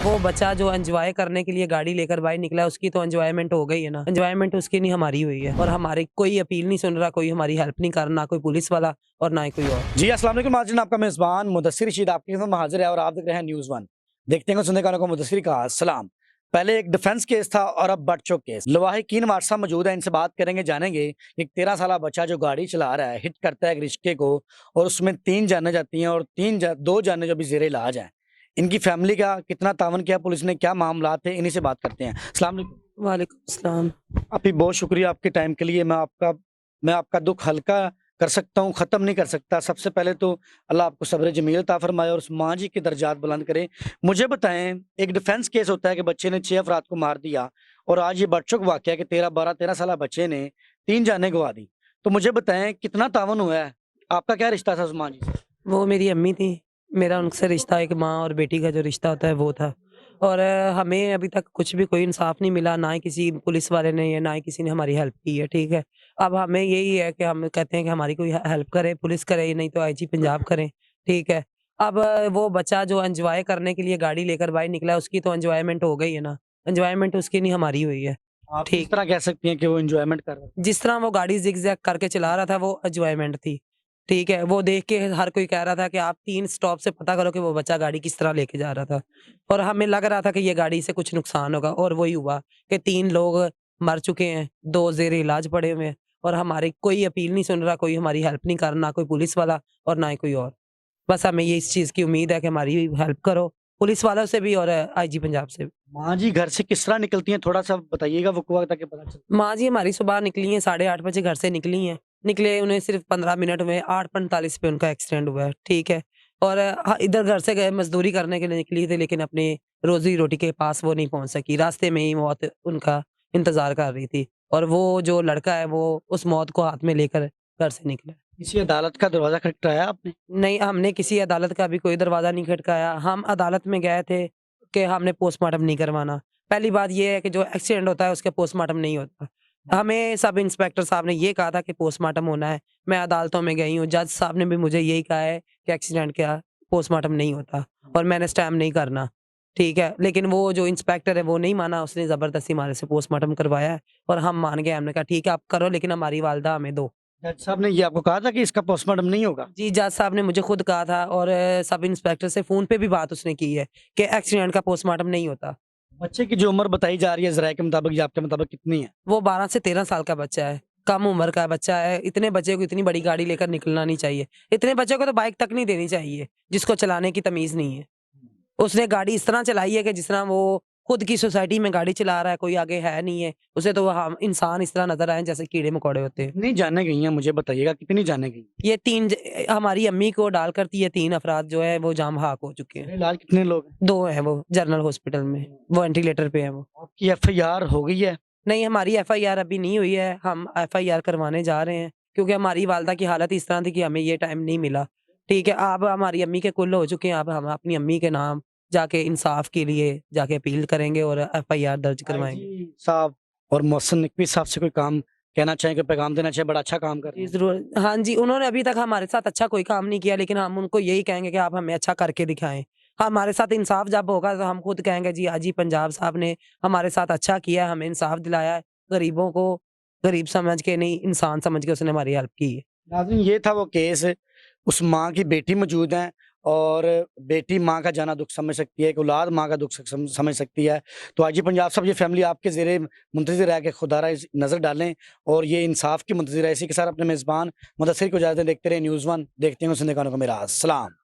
वो बच्चा जो एन्जॉय करने के लिए गाड़ी लेकर बाहर निकला, उसकी तो एन्जॉयमेंट हो गई है ना। एन्जॉयमेंट उसकी नहीं, हमारी हुई है। और हमारी कोई अपील नहीं सुन रहा, कोई हमारी हेल्प नहीं कर रहा, ना कोई पुलिस वाला और ना ही कोई और। जी अस्सलाम वालेकुम नाज़रीन, आपका मेज़बान मुदस्सिर रशीद आपके खिदमत में हाजिर है और आप देख रहे हैं न्यूज़ वन। देखते हैं सुनने वालों को मुदस्सिर का सलाम। पहले एक डिफेंस केस था और अब बच्चों केस। लवाहिकीन हमारे साथ मौजूद है, इनसे बात करेंगे, जानेंगे। एक 13 साल बच्चा जो गाड़ी चला रहा है, हिट करता है एक रिश्ते को और उसमें 3 जानें जाती हैं और 2 जानें जो अभी ज़ेरे इलाज हैं। इनकी फैमिली का कितना तावन किया पुलिस ने, क्या मामला थे, इन्हीं से बात करते हैं। अस्सलाम वालेकुम। वालेकुम सलाम। आपकी बहुत शुक्रिया आपके टाइम के लिए। मैं आपका दुख हल्का कर सकता हूँ, ख़त्म नहीं कर सकता। सबसे पहले तो अल्लाह आपको सब्र जमील अता फरमाए और उस माँ जी के दर्जात बुलंद करे। मुझे बताएं, एक डिफेंस केस होता है कि बच्चे ने 6 अफराद को मार दिया और आज ये बच्चों का वाक़या कि 13 साल बच्चे ने 3 जानें गंवा दी। तो मुझे बताएं कितना तावन हुआ है? आपका क्या रिश्ता था उस माँ जी से? वो मेरी अम्मी थी। मेरा उनसे रिश्ता एक माँ और बेटी का जो रिश्ता होता है वो था। और हमें अभी तक कुछ भी कोई इंसाफ नहीं मिला, ना ही किसी पुलिस वाले ने या ना ही किसी ने हमारी हेल्प की है, ठीक है। अब हमें यही है कि हम कहते हैं कि हमारी कोई हेल्प करे, पुलिस करे, नहीं तो आईजी पंजाब करें, ठीक है। अब वो बच्चा जो एन्जॉय करने के लिए गाड़ी लेकर बाहर निकला, उसकी तो एन्जॉयमेंट हो गई है ना। एन्जॉयमेंट उसकी नहीं, हमारी हुई है, आप किस ठीक। तरह कह सकती हैं कि वो एन्जॉयमेंट कर रहे थे? जिस तरह वो गाड़ी ज़िग-ज़ैग करके चला रहा था, वो एन्जॉयमेंट थी, ठीक है। वो देख के हर कोई कह रहा था कि आप 3 स्टॉप से पता करो कि वो बच्चा गाड़ी किस तरह लेके जा रहा था। और हमें लग रहा था कि ये गाड़ी से कुछ नुकसान होगा और वही हुआ कि 3 लोग मर चुके हैं, 2 ज़ेरे इलाज पड़े हुए हैं और हमारी कोई अपील नहीं सुन रहा, कोई हमारी हेल्प नहीं कर रहा, ना कोई पुलिस वाला और ना ही कोई और। बस हमें ये इस चीज़ की उम्मीद है कि हमारी हेल्प करो, पुलिस वालों से भी और आईजी पंजाब से भी। माँ जी घर से किस तरह निकलती हैं, थोड़ा-सा बताइएगा वक़्त ताकि पता चले। माँ जी हमारी सुबह निकली हैं, 8:30 बजे घर से निकली हैं। निकले उन्हें सिर्फ़ 15 मिनट में 8:45 पे उनका एक्सीडेंट हुआ है, ठीक है। और इधर घर से गए मज़दूरी करने के लिए निकली थी, लेकिन अपनी रोज़ी-रोटी के पास वो नहीं पहुँच सकी। रास्ते में ही मौत उनका इंतज़ार कर रही थी और वो जो लड़का है वो उस मौत को हाथ में लेकर घर से निकला। किसी अदालत का दरवाज़ा खटखटाया आपने? नहीं, हमने किसी अदालत का भी कोई दरवाज़ा नहीं खटकाया। हम अदालत में गए थे कि हमने पोस्टमार्टम नहीं करवाना। पहली बात ये है कि जो एक्सीडेंट होता है उसका पोस्टमार्टम नहीं होता। हमें सब इंस्पेक्टर साहब ने ये कहा था कि पोस्टमार्टम होना है। मैं अदालतों में गई हूँ, जज साहब ने भी मुझे यही कहा है कि एक्सीडेंट का पोस्टमार्टम नहीं होता और मैंने इस टाइम नहीं करना, ठीक है। लेकिन वो जो इंस्पेक्टर है वो नहीं माना, उसने ज़बरदस्ती हमारे से पोस्टमार्टम करवाया है और हम मान गए। हमने कहा ठीक है आप करो, लेकिन हमारी वालदा हमें दो। जज साहब ने ये आपको कहा था कि इसका पोस्टमार्टम नहीं होगा? जी, जज साहब ने मुझे खुद कहा था और सब इंस्पेक्टर से फ़ोन पे भी बात उसने की है कि एक्सीडेंट का पोस्टमार्टम नहीं होता। बच्चे की जो उम्र बताई जा रही है ज़राए के मुताबिक या आपके मुताबिक कितनी है? वो 12 से 13 साल का बच्चा है, कम उम्र का बच्चा है। इतने बच्चे को इतनी बड़ी गाड़ी लेकर निकलना नहीं चाहिए। इतने बच्चे को तो बाइक तक नहीं देनी चाहिए, जिसको चलाने की तमीज़ नहीं है। उसने गाड़ी इस तरह चलाई है कि जिस तरह वो खुद की सोसाइटी में गाड़ी चला रहा है, कोई आगे है नहीं है। उसे तो हम इंसान इस तरह नज़र आए जैसे कीड़े-मकोड़े होते हैं। कितनी जानें गई हैं मुझे बताइएगा, कितनी जानें गई? ये 3 हमारी अम्मी को डालकर ये 3 अफ़राद जो है वो जाम बहक हो चुके हैं। इलाज कितने लोग हैं? 2 हैं वो जनरल हॉस्पिटल में, वो वेंटिलेटर पे हैं वो। आपकी एफआईआर हो गई है? नहीं, हमारी एफआईआर अभी नहीं हुई है, हम एफआईआर करवाने जा रहे हैं, क्योंकि हमारी वालदा की हालत इस तरह थी कि हमें ये टाइम नहीं मिला। ठीक है, अब हमारी अम्मी के कुल हो चुके हैं, अब हम अपनी अम्मी के नाम जाके इंसाफ के लिए जाके अपील करेंगे और एफआईआर दर्ज करवाएँगे। आईजी साहब और मोहसिन नकवी साहब से कोई काम कहना चाहें, कोई पैगाम देना चाहें? बड़ा अच्छा काम कर रहे जी, हैं। ज़रूर। हाँ जी, उन्होंने अभी तक हमारे साथ अच्छा कोई काम नहीं किया, लेकिन हम उनको यही कहेंगे कि आप हमें अच्छा करके दिखाएँ। हमारे साथ इंसाफ जब होगा तो हम खुद कहेंगे जी, हाजी पंजाब साहब ने हमारे साथ अच्छा किया है, हमें इंसाफ दिलाया है। गरीबों को गरीब समझ के नहीं, इंसान समझ के उसने हमारी हेल्प की है। नाज़रीन ये था वो केस। उस माँ की बेटी मौजूद हैं और बेटी माँ का जाना दुख समझ सकती है, एक औलाद माँ का दुख समझ सकती है। तो आईजी पंजाब साहब ये फैमिली आपके ज़ेरे मुंतज़िर है कि खुदारा इस नज़र डालें और ये इंसाफ की मुंतज़िर है। इसी के साथ अपने मेज़बान मुदस्सिर को इजाज़त दें। देखते रहे न्यूज़ वन, देखते हैं सुनने का को मेरा सलाम।